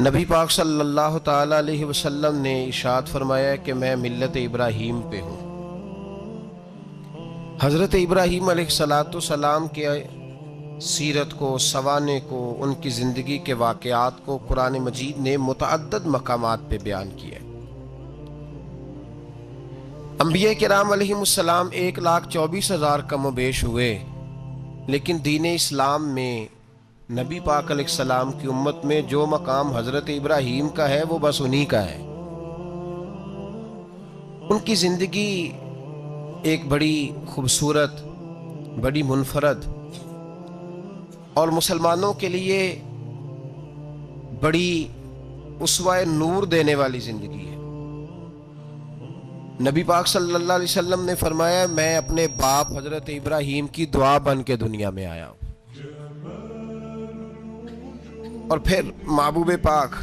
نبی پاک صلی اللہ تعالی علیہ وسلم نے ارشاد فرمایا کہ میں ملت ابراہیم پہ ہوں۔ حضرت ابراہیم علیہ السلام کے سیرت کو، سوانح کو، ان کی زندگی کے واقعات کو قرآن مجید نے متعدد مقامات پہ بیان کیا ہے۔ انبیاء کرام علیہم السلام 1,24,000 کم و بیش ہوئے، لیکن دین اسلام میں نبی پاک علیہ السلام کی امت میں جو مقام حضرت ابراہیم کا ہے وہ بس انہی کا ہے۔ ان کی زندگی ایک بڑی خوبصورت، بڑی منفرد اور مسلمانوں کے لیے بڑی اسوہ نور دینے والی زندگی ہے۔ نبی پاک صلی اللہ علیہ وسلم نے فرمایا میں اپنے باپ حضرت ابراہیم کی دعا بن کے دنیا میں آیا ہوں۔ اور پھر محبوب پاک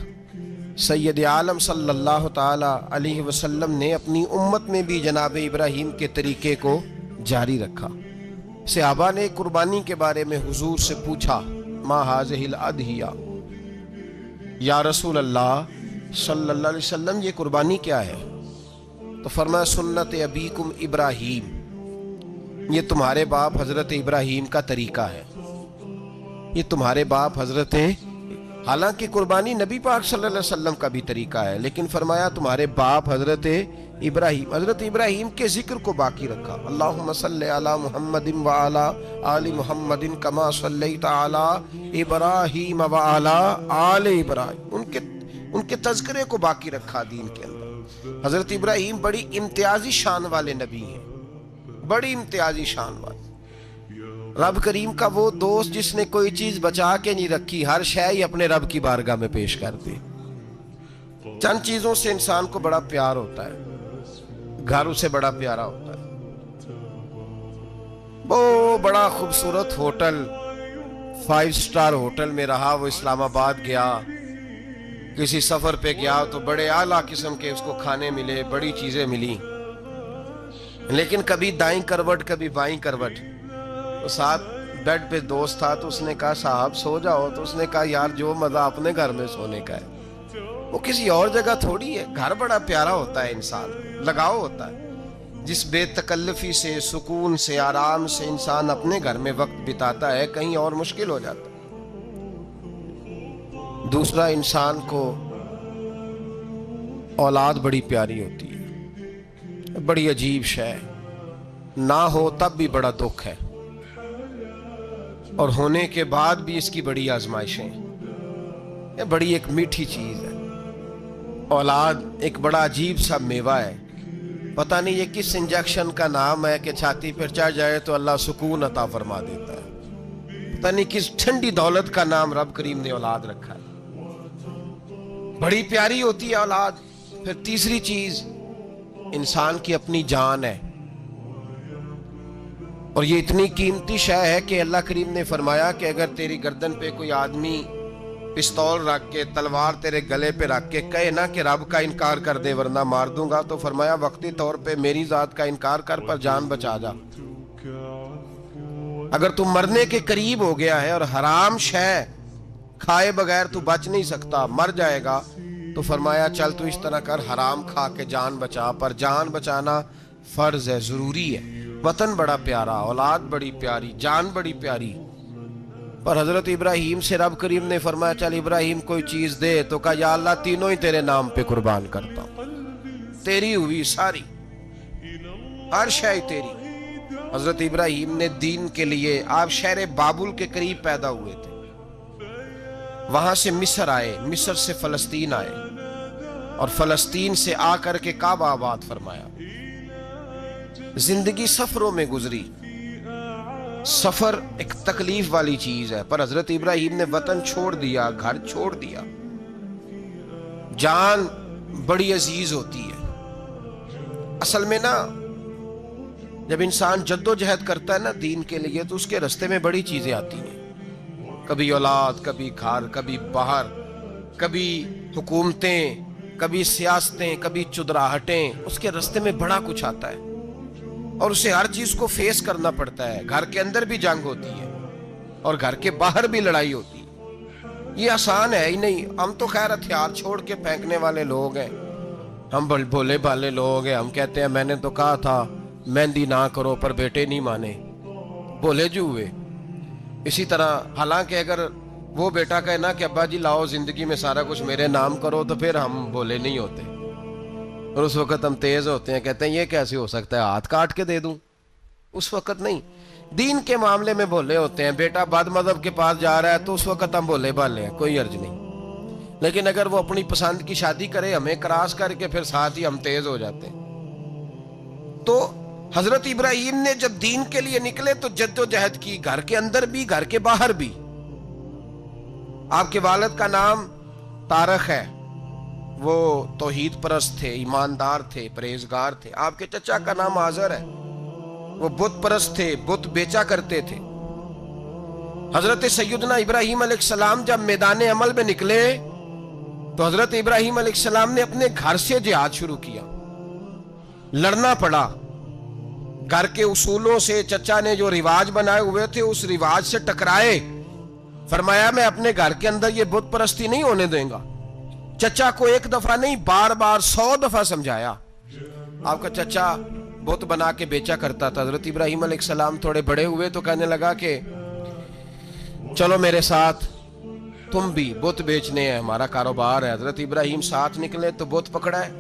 سید عالم صلی اللہ تعالی علیہ وسلم نے اپنی امت میں بھی جناب ابراہیم کے طریقے کو جاری رکھا۔ صحابہ نے قربانی کے بارے میں حضور سے پوچھا، ما ہذہ الاضحیہ، یا رسول اللہ صلی اللہ علیہ وسلم یہ قربانی کیا ہے؟ تو فرمایا سنت ابیکم ابراہیم، یہ تمہارے باپ حضرت ابراہیم کا طریقہ ہے، یہ تمہارے باپ حضرت، حالانکہ قربانی نبی پاک صلی اللہ علیہ وسلم کا بھی طریقہ ہے، لیکن فرمایا تمہارے باپ حضرت ابراہیم کے ذکر کو باقی رکھا۔ اللہم صلی علی محمد وعلی آل محمد کما صلیت علی ابراہیم وعلی آل ابراہیم، ان کے تذکرے کو باقی رکھا دین کے اندر۔ حضرت ابراہیم بڑی امتیازی شان والے نبی ہیں، بڑی امتیازی شان والے۔ رب کریم کا وہ دوست جس نے کوئی چیز بچا کے نہیں رکھی، ہر شے ہی اپنے رب کی بارگاہ میں پیش کر دی۔ چند چیزوں سے انسان کو بڑا پیار ہوتا ہے، گھر اسے بڑا پیارا ہوتا ہے، وہ بڑا خوبصورت ہوٹل، 5 سٹار ہوٹل میں رہا، وہ اسلام آباد گیا، کسی سفر پہ گیا تو بڑے اعلیٰ قسم کے اس کو کھانے ملے، بڑی چیزیں ملی، لیکن کبھی دائیں کروٹ کبھی بائیں کروٹ۔ ساتھ بیڈ پہ دوست تھا تو اس نے کہا صاحب سو جاؤ، تو اس نے کہا یار جو مزہ اپنے گھر میں سونے کا ہے وہ کسی اور جگہ تھوڑی ہے۔ گھر بڑا پیارا ہوتا ہے، انسان لگاؤ ہوتا ہے، جس بے تکلفی سے، سکون سے، آرام سے انسان اپنے گھر میں وقت بتاتا ہے، کہیں اور مشکل ہو جاتا ہے۔ دوسرا، انسان کو اولاد بڑی پیاری ہوتی ہے، بڑی عجیب شے، نہ ہو تب بھی بڑا دکھ ہے، اور ہونے کے بعد بھی اس کی بڑی آزمائشیں، یہ بڑی ایک میٹھی چیز ہے۔ اولاد ایک بڑا عجیب سا میوہ ہے، پتہ نہیں یہ کس انجیکشن کا نام ہے کہ چھاتی پر چڑھ جائے تو اللہ سکون عطا فرما دیتا ہے، پتہ نہیں کس ٹھنڈی دولت کا نام رب کریم نے اولاد رکھا ہے، بڑی پیاری ہوتی ہے اولاد۔ پھر تیسری چیز انسان کی اپنی جان ہے، اور یہ اتنی قیمتی شے ہے کہ اللہ کریم نے فرمایا کہ اگر تیری گردن پہ کوئی آدمی پستول رکھ کے، تلوار تیرے گلے پہ رکھ کے کہے نا کہ رب کا انکار کر دے ورنہ مار دوں گا، تو فرمایا وقتی طور پہ میری ذات کا انکار کر پر جان بچا جا۔ اگر تم مرنے کے قریب ہو گیا ہے اور حرام شے کھائے بغیر تو بچ نہیں سکتا، مر جائے گا، تو فرمایا چل تو اس طرح کر، حرام کھا کے جان بچا، پر جان بچانا فرض ہے، ضروری ہے۔ وطن بڑا پیارا، اولاد بڑی پیاری، جان بڑی پیاری، پر حضرت ابراہیم سے رب کریم نے فرمایا چل ابراہیم کوئی چیز دے، تو کہا یا اللہ تینوں ہی تیرے نام پہ قربان کرتا ہوں، تیری ہوئی ساری، ہر شے تیری۔ حضرت ابراہیم نے دین کے لیے، آپ شہر بابل کے قریب پیدا ہوئے تھے، وہاں سے مصر آئے، مصر سے فلسطین آئے، اور فلسطین سے آ کر کے کعبہ آباد فرمایا۔ زندگی سفروں میں گزری، سفر ایک تکلیف والی چیز ہے، پر حضرت ابراہیم نے وطن چھوڑ دیا، گھر چھوڑ دیا۔ جان بڑی عزیز ہوتی ہے، اصل میں نا جب انسان جد و جہد کرتا ہے نا دین کے لیے، تو اس کے رستے میں بڑی چیزیں آتی ہیں، کبھی اولاد، کبھی گھر، کبھی باہر، کبھی حکومتیں، کبھی سیاستیں، کبھی چدراہٹیں، اس کے رستے میں بڑا کچھ آتا ہے، اور اسے ہر چیز کو فیس کرنا پڑتا ہے۔ گھر کے اندر بھی جنگ ہوتی ہے اور گھر کے باہر بھی لڑائی ہوتی ہے، یہ آسان ہے ہی نہیں. ہم تو خیر ہتھیار چھوڑ کے پھینکنے والے لوگ ہیں, ہم بھولے بھالے لوگ ہیں. ہم کہتے ہیں میں نے تو کہا تھا مہندی نہ کرو, پر بیٹے نہیں مانے, بھولے جو ہوئے. اسی طرح حالانکہ اگر وہ بیٹا کہے نا کہ ابا جی لاؤ زندگی میں سارا کچھ میرے نام کرو, تو پھر ہم بھولے نہیں ہوتے, اور اس وقت ہم تیز ہوتے ہیں, کہتے ہیں یہ کیسے ہو سکتا ہے, ہاتھ کاٹ کے دے دوں. اس وقت نہیں. دین کے معاملے میں بھولے ہوتے ہیں. بیٹا بد مذہب کے پاس جا رہا ہے تو اس وقت ہم بھولے بھالے ہیں, کوئی عرض نہیں. لیکن اگر وہ اپنی پسند کی شادی کرے ہمیں کراس کر کے, پھر ساتھ ہی ہم تیز ہو جاتے ہیں. تو حضرت ابراہیم نے جب دین کے لیے نکلے تو جد و جہد کی, گھر کے اندر بھی گھر کے باہر بھی. آپ کے والد کا نام طارق ہے, وہ توحید پرست تھے, ایماندار تھے, پرہیزگار تھے. آپ کے چچا کا نام آزر ہے, وہ بت پرست تھے, بت بیچا کرتے تھے. حضرت سیدنا ابراہیم علیہ السلام جب میدان عمل میں نکلے تو حضرت ابراہیم علیہ السلام نے اپنے گھر سے جہاد شروع کیا. لڑنا پڑا گھر کے اصولوں سے. چچا نے جو رواج بنائے ہوئے تھے اس رواج سے ٹکرائے. فرمایا میں اپنے گھر کے اندر یہ بت پرستی نہیں ہونے دیں گا. چچا کو ایک دفعہ نہیں بار بار 100 دفعہ سمجھایا. آپ کا چچا بت بنا کے بیچا کرتا تھا. حضرت ابراہیم علیہ السلام تھوڑے بڑے ہوئے تو کہنے لگا کہ چلو میرے ساتھ, تم بھی بت بیچنے ہیں, ہمارا کاروبار ہے. حضرت ابراہیم ساتھ نکلے تو بت پکڑا ہے.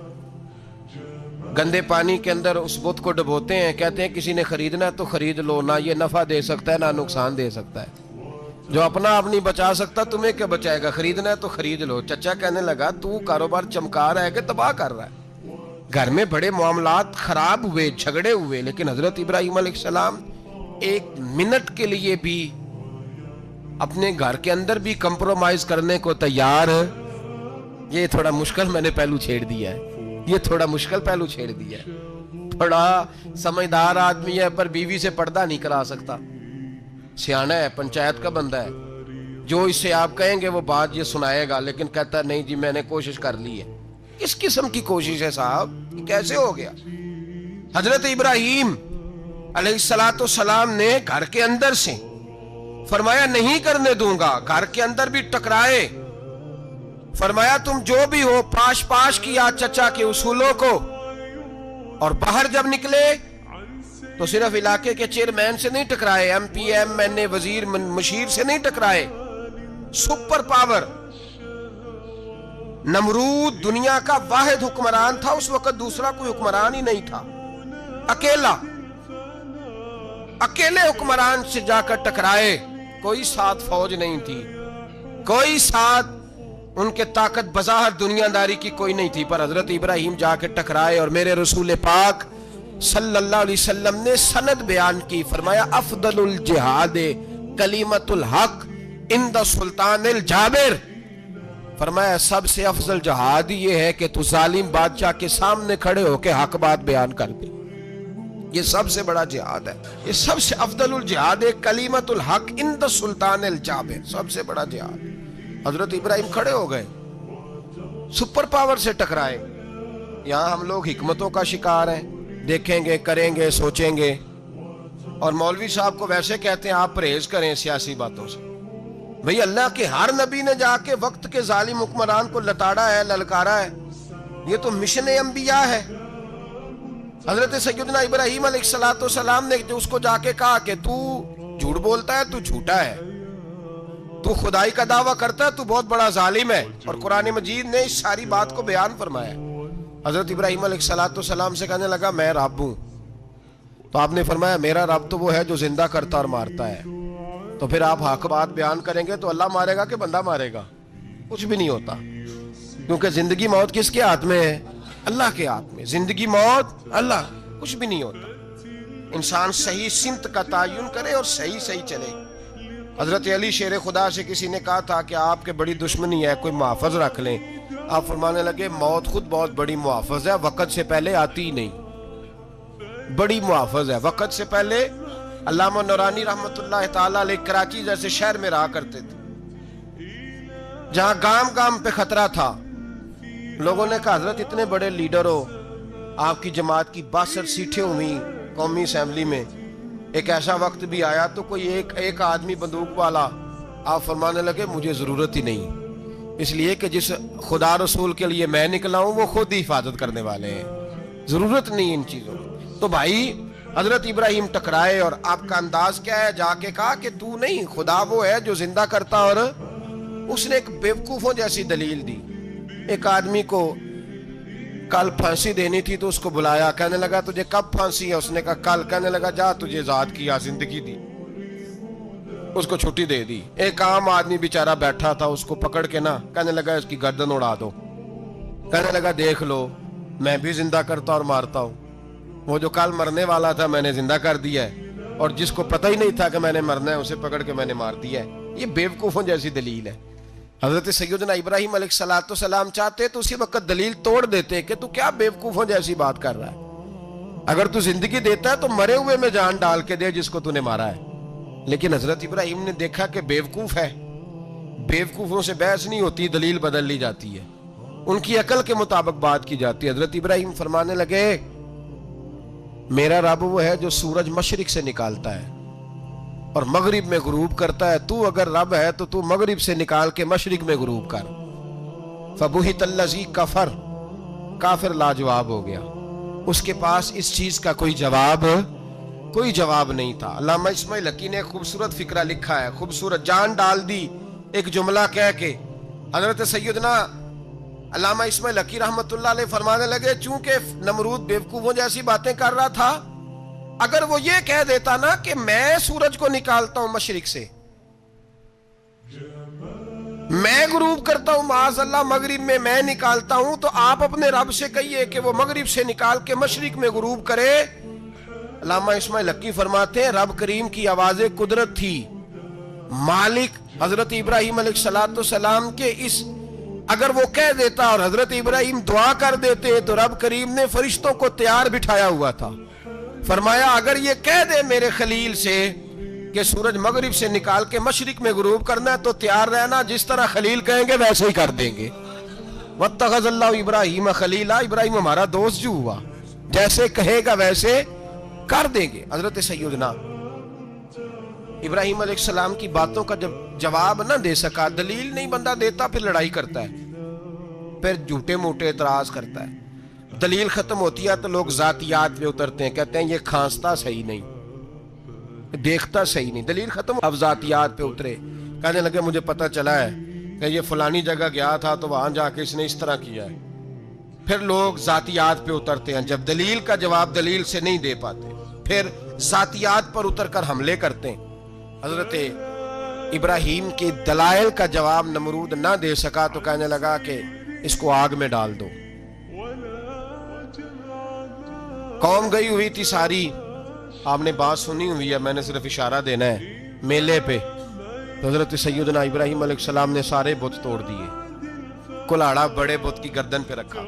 گندے پانی کے اندر اس بت کو ڈبوتے ہیں, کہتے ہیں کسی نے خریدنا ہے تو خرید لو, نہ یہ نفع دے سکتا ہے نہ نقصان دے سکتا ہے. جو اپنا آپ نہیں بچا سکتا تمہیں کیا بچائے گا, خریدنا ہے تو خرید لو. چچا کہنے لگا تو کاروبار چمکا رہا ہے کہ تباہ کر رہا ہے. گھر میں بڑے معاملات خراب ہوئے, جھگڑے ہوئے, لیکن حضرت ابراہیم علیہ السلام ایک منٹ کے لیے بھی اپنے گھر کے اندر بھی کمپرومائز کرنے کو تیار. یہ تھوڑا مشکل میں نے پہلو چھیڑ دیا ہے, یہ تھوڑا مشکل پہلو چھیڑ دیا ہے. تھوڑا سمجھدار آدمی ہے پر بیوی سے پردہ نہیں کرا سکتا. سیانا ہے, پنچایت کا بندہ ہے, جو اس سے آپ کہیں گے وہ بات یہ سنائے گا, لیکن کہتا ہے نہیں جی میں نے کوشش کر لی ہے. کس قسم کی کوشش ہے صاحب, کیسے ہو گیا؟ حضرت ابراہیم علیہ السلام نے گھر کے اندر سے فرمایا نہیں کرنے دوں گا. گھر کے اندر بھی ٹکرائے. فرمایا تم جو بھی ہو پاش پاش کیا چچا کے اصولوں کو, اور باہر جب نکلے تو صرف علاقے کے چیئرمین سے نہیں ٹکرائے, ایم پی ایم این اے وزیر مشیر سے نہیں ٹکرائے. سپر پاور نمرود دنیا کا واحد حکمران تھا اس وقت, دوسرا کوئی حکمران ہی نہیں تھا. اکیلے حکمران سے جا کر ٹکرائے. کوئی ساتھ فوج نہیں تھی, کوئی ساتھ ان کے طاقت بظاہر دنیا داری کی کوئی نہیں تھی, پر حضرت ابراہیم جا کے ٹکرائے. اور میرے رسول پاک صلی اللہ علیہ وسلم نے سند بیان کی. فرمایا افضل الجہاد کلمۃ الحق عند سلطان الجابر. فرمایا سب سے افضل جہاد یہ ہے کہ تو ظالم بادشاہ کے سامنے کھڑے ہو کے حق بات بیان کر دے. یہ سب سے بڑا جہاد ہے, یہ سب سے افضل الجہاد کلمۃ الحق عند سلطان الجابر, سب سے بڑا جہاد. حضرت ابراہیم کھڑے ہو گئے, سپر پاور سے ٹکرائے. یہاں ہم لوگ حکمتوں کا شکار ہیں, دیکھیں گے, کریں گے, سوچیں گے, اور مولوی صاحب کو ویسے کہتے ہیں آپ پرہیز کریں سیاسی باتوں سے. بھئی اللہ کے ہر نبی نے جا کے وقت کے ظالم حکمران کو لتاڑا ہے, للکارا ہے. یہ تو مشن انبیاء ہے. حضرت سیدنا ابراہیم علیہ السلام نے اس کو جا کے کہا کہ تو جھوٹ بولتا ہے, تو جھوٹا ہے, تو خدائی کا دعویٰ کرتا ہے, تو بہت بڑا ظالم ہے. اور قرآن مجید نے اس ساری بات کو بیان فرمایا. حضرت ابراہیم علیہ السلام سے کہنے لگا میں رب ہوں. تو آپ نے فرمایا میرا رب تو وہ ہے جو زندہ کرتا اور مارتا ہے. تو پھر آپ حق بات بیان کریں گے تو اللہ مارے گا کہ بندہ مارے گا؟ کچھ بھی نہیں ہوتا, کیونکہ زندگی موت کس کے ہاتھ میں ہے؟ اللہ کے ہاتھ میں. زندگی موت اللہ, کچھ بھی نہیں ہوتا. انسان صحیح سمت کا تعین کرے اور صحیح چلے. حضرت علی شیر خدا سے کسی نے کہا تھا کہ آپ کے بڑی دشمنی ہے, کوئی محافظ رکھ لیں. آپ فرمانے لگے موت خود بہت بڑی محافظ ہے, وقت سے پہلے آتی ہی نہیں. بڑی محافظ ہے, وقت سے پہلے. علامہ نورانی رحمت اللہ تعالیٰ علیہ کراچی جیسے شہر میں رہا کرتے تھے, جہاں گام گام پہ خطرہ تھا. لوگوں نے کہا حضرت اتنے بڑے لیڈر ہو, آپ کی جماعت کی 62 سیٹیں ہوئی قومی اسمبلی میں, ایک ایسا وقت بھی آیا تو کوئی ایک آدمی بندوق والا آپ فرمانے لگے مجھے ضرورت ہی نہیں، اس لیے کہ جس خدا رسول کے لیے میں نکلا ہوں وہ خود ہی حفاظت کرنے والے ہیں، ضرورت نہیں ان چیزوں کی۔ تو بھائی حضرت ابراہیم ٹکرائے، اور آپ کا انداز کیا ہے؟ جا کے کہا کہ تو نہیں، خدا وہ ہے جو زندہ کرتا، اور اس نے ایک بیوقوفوں جیسی دلیل دی۔ ایک آدمی کو کل پھانسی دینی تھی تو اس کو بلایا، کہنے لگا تجھے کب پھانسی ہے؟ اس نے کہا کل۔ کہنے لگا جا تجھے ذات کیا زندگی دی، اس کو چھٹی دے دی۔ ایک عام آدمی بیچارہ بیٹھا تھا، اس کو پکڑ کے نا کہنے لگا اس کی گردن اڑا دو۔ کہنے لگا دیکھ لو میں بھی زندہ کرتا اور مارتا ہوں، وہ جو کل مرنے والا تھا میں نے زندہ کر دیا ہے، اور جس کو پتہ ہی نہیں تھا کہ میں نے مرنا ہے اسے پکڑ کے میں نے مار دیا ہے۔ یہ بیوقوفوں جیسی دلیل ہے۔ حضرت سیدنا ابراہیم علیہ السلام چاہتے تو اسی وقت دلیل توڑ دیتے کہ تو کیا بیوقوفوں جیسی بات کر رہا ہے، اگر تو زندگی دیتا ہے تو مرے ہوئے میں جان ڈال کے دے جس کو تو نے مارا ہے۔ لیکن حضرت ابراہیم نے دیکھا کہ بیوقوف ہے، بیوقوفوں سے بحث نہیں ہوتی، دلیل بدل لی جاتی ہے، ان کی عقل کے مطابق بات کی جاتی ہے۔ حضرت ابراہیم فرمانے لگے میرا رب وہ ہے جو سورج مشرق سے نکالتا ہے اور مغرب میں غروب کرتا ہے، تو اگر رب ہے تو مغرب سے نکال کے مشرق میں غروب کر۔ فبہت الذی کفر، کافر لاجواب ہو گیا، اس کے پاس اس چیز کا کوئی جواب نہیں تھا۔ علامہ اسماعیل حقی نے خوبصورت فقرہ لکھا ہے، خوبصورت جان ڈال دی ایک جملہ کہہ کے۔ حضرت سیدنا علامہ اسماعیل حقی رحمت اللہ علیہ فرمانے لگے چونکہ نمرود بیوقوفوں جیسی باتیں کر رہا تھا، اگر وہ یہ کہہ دیتا نا کہ میں سورج کو نکالتا ہوں مشرق سے، میں غروب کرتا ہوں معاذ اللہ مغرب میں نکالتا ہوں، تو آپ اپنے رب سے کہیے کہ وہ مغرب سے نکال کے مشرق میں غروب کرے۔ علامہ اسماعیل حقی فرماتے ہیں رب کریم کی آواز قدرت تھی، مالک حضرت ابراہیم علیہ السلام کے اس اگر وہ کہہ دیتا اور حضرت ابراہیم دعا کر دیتے تو رب کریم نے فرشتوں کو تیار بٹھایا ہوا تھا، فرمایا اگر یہ کہہ دے میرے خلیل سے کہ سورج مغرب سے نکال کے مشرق میں غروب کرنا ہے تو تیار رہنا، جس طرح خلیل کہیں گے ویسے ہی کر دیں گے۔ واتخذ اللہ ابراہیم خلیلا، ابراہیم ہمارا دوست جو ہوا، جیسے کہے گا ویسے کر دیں گے۔ حضرت سیدنا ابراہیم علیہ السلام کی باتوں کا جب جواب نہ دے سکا، دلیل نہیں بندہ دیتا، پھر لڑائی کرتا ہے، پھر جھوٹے موٹے اعتراض کرتا ہے۔ دلیل ختم ہوتی ہے تو لوگ ذاتیات پہ اترتے ہیں، کہتے ہیں یہ کھانستا صحیح نہیں، دیکھتا صحیح نہیں، دلیل ختم۔ اب ذاتیات پہ اترے، کہنے لگے مجھے پتہ چلا ہے کہ یہ فلانی جگہ گیا تھا تو وہاں جا کے اس نے اس طرح کیا ہے۔ پھر لوگ ذاتیات پہ اترتے ہیں، جب دلیل کا جواب دلیل سے نہیں دے پاتے پھر ذاتیات پر اتر کر حملے کرتے ہیں۔ حضرت ابراہیم کے دلائل کا جواب نمرود نہ دے سکا تو کہنے لگا کہ اس کو آگ میں ڈال دو۔ قوم گئی ہوئی تھی ساری، آپ نے بات سنی ہوئی ہے، میں نے صرف اشارہ دینا ہے، میلے پہ تو حضرت سیدنا ابراہیم علیہ السلام نے سارے بت توڑ دیے، کلاڑا بڑے بت کی گردن پہ رکھا،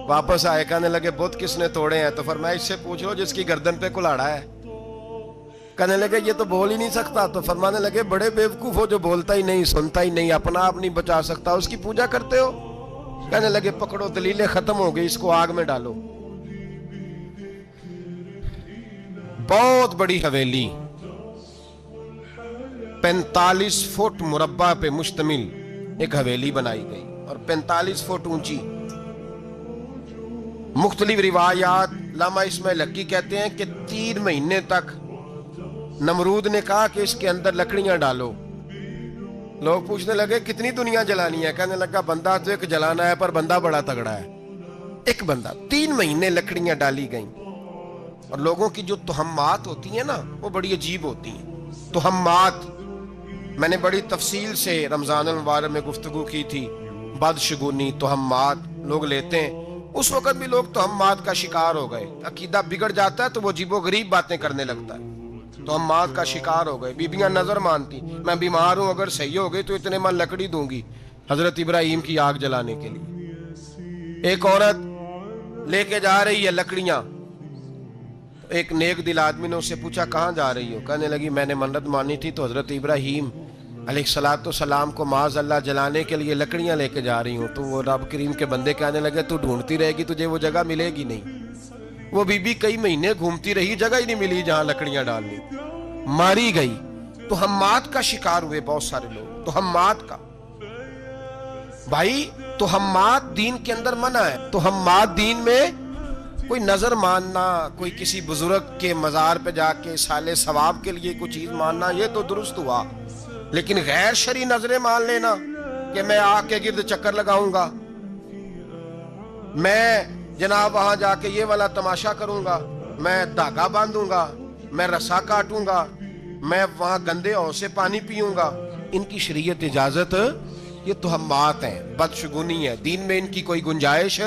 واپس آئے کہنے لگے بت کس نے توڑے ہیں؟ تو فرمایا اس سے پوچھ لو جس کی گردن پہ کلاڑا ہے۔ کہنے لگے یہ تو بول ہی نہیں سکتا، تو فرمانے لگے بڑے بیوقوف ہو جو بولتا ہی نہیں، سنتا ہی نہیں، اپنا آپ نہیں بچا سکتا، اس کی پوجا کرتے ہو؟ کہنے لگے پکڑو دلیلیں ختم ہو گئی، اس کو آگ میں ڈالو۔ بہت بڑی حویلی 45 فٹ مربع پہ مشتمل ایک حویلی بنائی گئی اور 45 فٹ اونچی۔ مختلف روایات، علامہ اسماعیل حقی کہتے ہیں کہ 3 مہینے تک نمرود نے کہا کہ اس کے اندر لکڑیاں ڈالو۔ لوگ پوچھنے لگے کتنی دنیا جلانی ہے؟ کہنے لگا بندہ تو ایک جلانا ہے پر بندہ بڑا تگڑا ہے، ایک بندہ۔ 3 مہینے لکڑیاں ڈالی گئیں، اور لوگوں کی جو تہمات ہوتی ہیں نا وہ بڑی عجیب ہوتی ہیں۔ تہمات میں نے بڑی تفصیل سے رمضان المبارک میں گفتگو کی تھی، بدشگونی تہمات لوگ لیتے ہیں، اس وقت بھی لوگ تہمات کا شکار ہو گئے، عقیدہ بگڑ جاتا ہے تو وہ عجیب و غریب باتیں کرنے لگتا ہے، تہمات کا شکار ہو گئے۔ بیبیاں نظر مانتی، میں بیمار ہوں اگر صحیح ہو گئی تو اتنے من لکڑی دوں گی حضرت ابراہیم کی آگ جلانے کے لیے۔ ایک عورت لے کے جا رہی ہے لکڑیاں، ایک نیک دل آدمی نے اس سے پوچھا کہاں جا رہی ہو؟ کہنے لگی میں نے منت مانی تھی تو حضرت ابراہیم علیہ السلام کو معاذ اللہ جلانے کے لیے لکڑیاں لے کے جا رہی ہوں۔ تو وہ رب کریم کے بندے کہنے لگے تو ڈھونڈتی رہے گی، تجھے وہ جگہ ملے گی نہیں۔ وہ بی بی کئی مہینے گھومتی رہی، جگہ ہی نہیں ملی جہاں لکڑیاں ڈالنی، ماری گئی۔ توہمات کا شکار ہوئے بہت سارے لوگ، توہمات کا۔ بھائی توہمات دین کے اندر منع ہے، توہمات دین میں کوئی نظر ماننا، کوئی کسی بزرگ کے مزار پہ جا کے سالے ثواب کے لیے کوئی چیز ماننا، یہ تو درست ہوا، لیکن غیر شرعی نظریں مان لینا کہ میں آگ کے گرد چکر لگاؤں گا، میں جناب وہاں جا کے یہ والا تماشا کروں گا، میں دھاگا باندھوں گا، میں رسا کاٹوں گا، میں وہاں گندے ہو سے پانی پیوں گا، ان کی شریعت اجازت، یہ توہمات ہیں، بدشگونی ہے، دین میں ان کی کوئی گنجائش